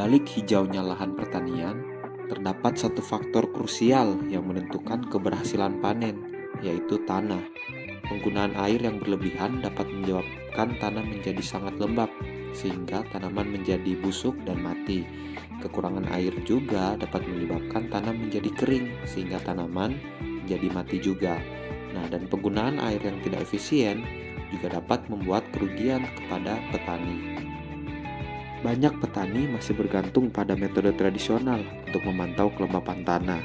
balik hijaunya lahan pertanian, terdapat satu faktor krusial yang menentukan keberhasilan panen, yaitu tanah. Penggunaan air yang berlebihan dapat menyebabkan tanah menjadi sangat lembab, sehingga tanaman menjadi busuk dan mati. Kekurangan air juga dapat menyebabkan tanah menjadi kering, sehingga tanaman menjadi mati juga. Nah, dan penggunaan air yang tidak efisien juga dapat membuat kerugian kepada petani. Banyak petani masih bergantung pada metode tradisional untuk memantau kelembapan tanah.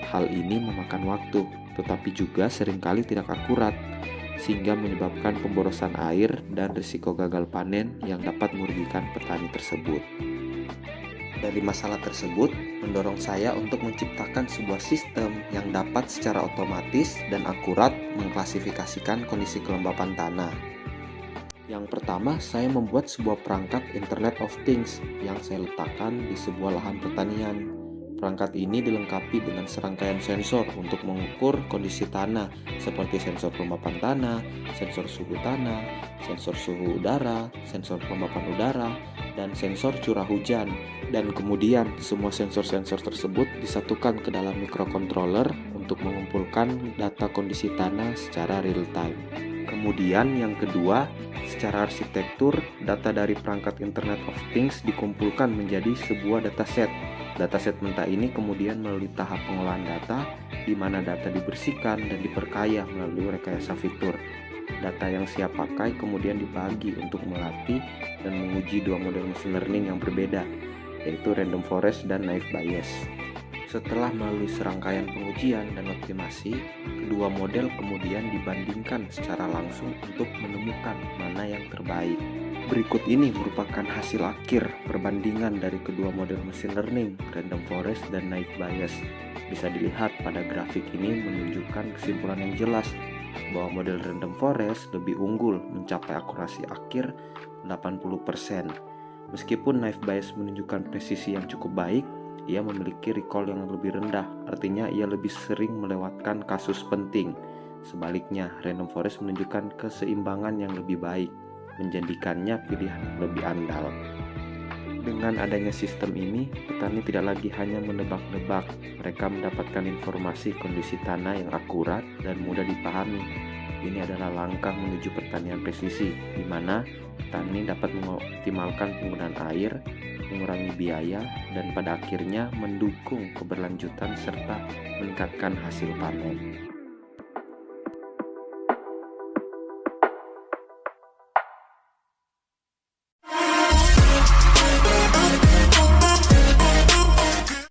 Hal ini memakan waktu, tetapi juga seringkali tidak akurat, sehingga menyebabkan pemborosan air dan risiko gagal panen yang dapat merugikan petani tersebut. Dari masalah tersebut, mendorong saya untuk menciptakan sebuah sistem yang dapat secara otomatis dan akurat mengklasifikasikan kondisi kelembapan tanah. Yang pertama, saya membuat sebuah perangkat Internet of Things yang saya letakkan di sebuah lahan pertanian. Perangkat ini dilengkapi dengan serangkaian sensor untuk mengukur kondisi tanah, seperti sensor kelembapan tanah, sensor suhu tanah, sensor suhu udara, sensor kelembapan udara, dan sensor curah hujan. Dan kemudian, semua sensor-sensor tersebut disatukan ke dalam microcontroller untuk mengumpulkan data kondisi tanah secara real time. Kemudian yang kedua, secara arsitektur, data dari perangkat Internet of Things dikumpulkan menjadi sebuah dataset. Dataset mentah ini kemudian melalui tahap pengolahan data, di mana data dibersihkan dan diperkaya melalui rekayasa fitur. Data yang siap pakai kemudian dibagi untuk melatih dan menguji dua model machine learning yang berbeda, yaitu random forest dan naive bayes. Setelah melalui serangkaian pengujian dan optimasi, kedua model kemudian dibandingkan secara langsung untuk menemukan mana yang terbaik. Berikut ini merupakan hasil akhir perbandingan dari kedua model machine learning, random forest dan naive bayes. Bisa dilihat pada grafik ini menunjukkan kesimpulan yang jelas bahwa model random forest lebih unggul mencapai akurasi akhir 80%. Meskipun naive bayes menunjukkan presisi yang cukup baik, ia memiliki recall yang lebih rendah, artinya ia lebih sering melewatkan kasus penting. Sebaliknya, random forest menunjukkan keseimbangan yang lebih baik, menjadikannya pilihan yang lebih andal. Dengan adanya sistem ini, petani tidak lagi hanya menebak-nebak, mereka mendapatkan informasi kondisi tanah yang akurat dan mudah dipahami. Ini adalah langkah menuju pertanian presisi, di mana petani dapat mengoptimalkan penggunaan air, mengurangi biaya, dan pada akhirnya mendukung keberlanjutan serta meningkatkan hasil panen.